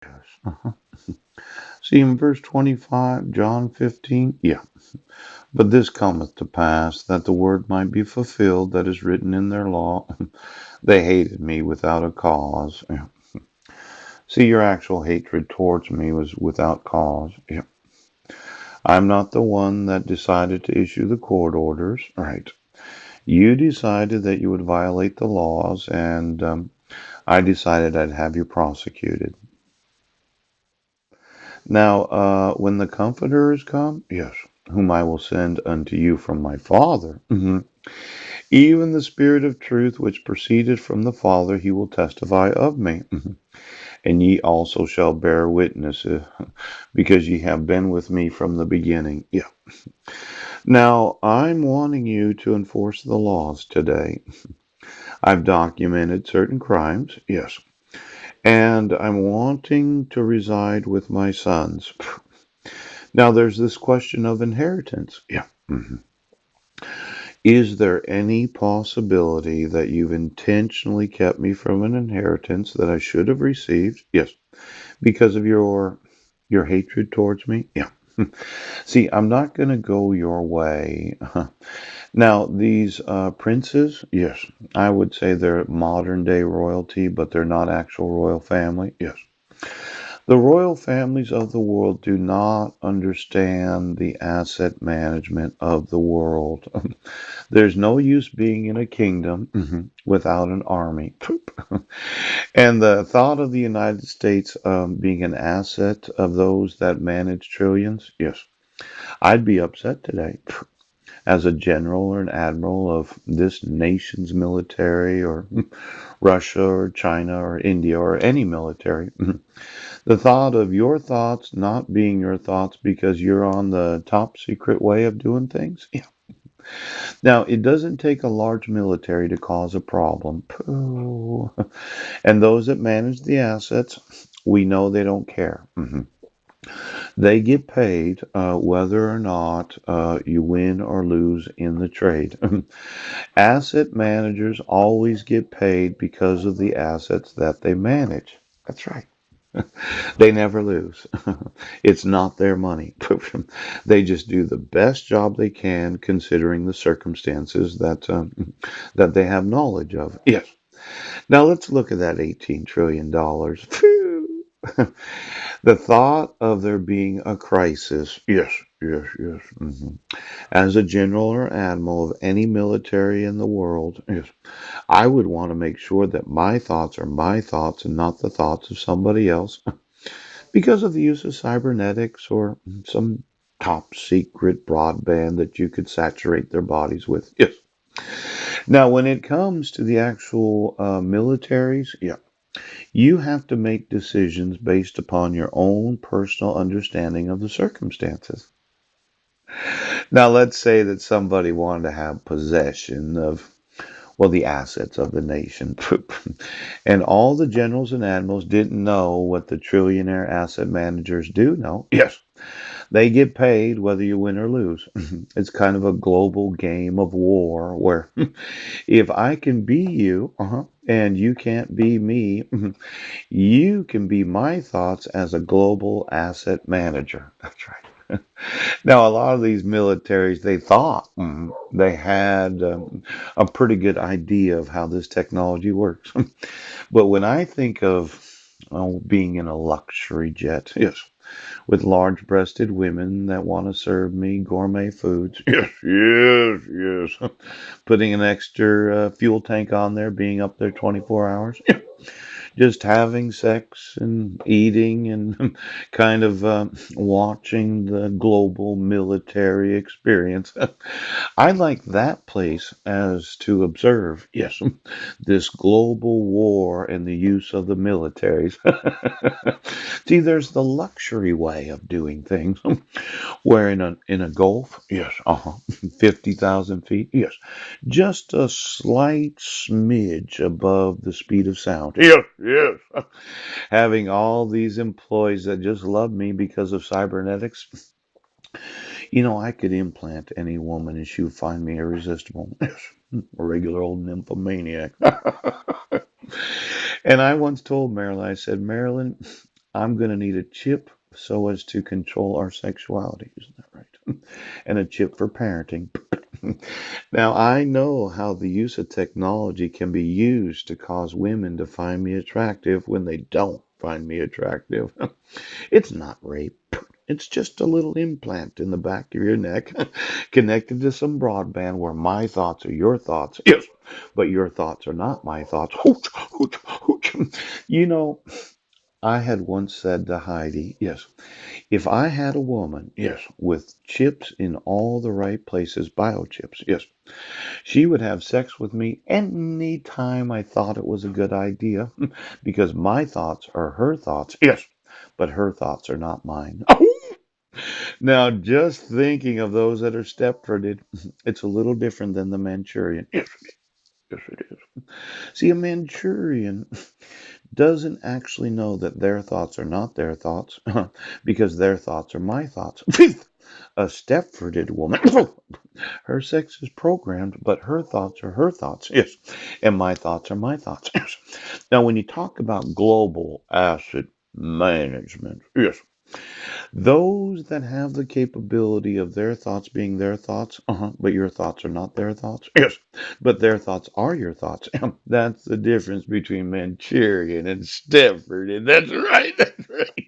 Yes. See in verse 25, John 15, yeah. But this cometh to pass that the word might be fulfilled that is written in their law. They hated me without a cause. Yeah. See, your actual hatred towards me was without cause. Yeah. I'm not the one that decided to issue the court orders. Right. You decided that you would violate the laws, and I decided I'd have you prosecuted. Now, when the Comforter is come, yes, whom I will send unto you from my Father, even the Spirit of truth which proceeded from the Father, he will testify of me. And ye also shall bear witness, because ye have been with me from the beginning. Yeah. Now, I'm wanting you to enforce the laws today. I've documented certain crimes, yes, and I'm wanting to reside with my sons. Now, there's this question of inheritance. Yeah. Is there any possibility that you've intentionally kept me from an inheritance that I should have received? Yes. Because of your hatred towards me? Yeah. See, I'm not going to go your way. Now, these princes, yes, I would say they're modern day royalty, but they're not actual royal family. Yes. The royal families of the world do not understand the asset management of the world. There's no use being in a kingdom without an army. And the thought of the United States being an asset of those that manage trillions, yes, I'd be upset today as a general or an admiral of this nation's military or Russia or China or India or any military. The thought of your thoughts not being your thoughts because you're on the top secret way of doing things. Yeah. Now, it doesn't take a large military to cause a problem. Pooh. And those that manage the assets, we know they don't care. They get paid whether or not you win or lose in the trade. Asset managers always get paid because of the assets that they manage. That's right. They never lose. It's not their money. They just do the best job they can considering the circumstances that they have knowledge of. Yes. Now let's look at that $18 trillion. dollars. The thought of there being a crisis, yes, yes, yes. As a general or admiral of any military in the world, yes, I would want to make sure that my thoughts are my thoughts and not the thoughts of somebody else because of the use of cybernetics or some top secret broadband that you could saturate their bodies with. Yes. Now, when it comes to the actual militaries, yeah, you have to make decisions based upon your own personal understanding of the circumstances. Now, let's say that somebody wanted to have possession of, well, the assets of the nation. And all the generals and admirals didn't know what the trillionaire asset managers do know. Yes, they get paid whether you win or lose. It's kind of a global game of war where if I can be you, and you can't be me, you can be my thoughts as a global asset manager. That's right. Now, a lot of these militaries, they thought they had a pretty good idea of how this technology works. But when I think of being in a luxury jet, yes, with large-breasted women that want to serve me gourmet foods, yes, yes, yes, putting an extra fuel tank on there, being up there 24 hours, just having sex and eating and kind of watching the global military experience. I like that place as to observe, yes, this global war and the use of the militaries. See, there's the luxury way of doing things, where in a Gulf, yes, 50,000 feet, yes, just a slight smidge above the speed of sound. Yes, yes. Having all these employees that just love me because of cybernetics. I could implant any woman and she would find me irresistible. Yes, a regular old nymphomaniac. And I once told Marilyn, I said, Marilyn, I'm going to need a chip so as to control our sexuality. Isn't that right? And a chip for parenting. Now, I know how the use of technology can be used to cause women to find me attractive when they don't find me attractive. It's not rape. It's just a little implant in the back of your neck connected to some broadband where my thoughts are your thoughts. Yes, but your thoughts are not my thoughts. Hooch, hooch, hooch. You know, I had once said to Heidi, yes, if I had a woman, yes, with chips in all the right places, biochips, yes, she would have sex with me any time I thought it was a good idea because my thoughts are her thoughts, yes, but her thoughts are not mine. Now, just thinking of those that are Stepforded, it's a little different than the Manchurian. Yes, yes, it is. See, a Manchurian doesn't actually know that their thoughts are not their thoughts because their thoughts are my thoughts. A Stepforded woman, her sex is programmed, but her thoughts are her thoughts. Yes. And my thoughts are my thoughts. Yes. Now, when you talk about global asset management, yes, those that have the capability of their thoughts being their thoughts, but your thoughts are not their thoughts. Yes, but their thoughts are your thoughts. That's the difference between Manchurian and Stanford, and that's right. That's right.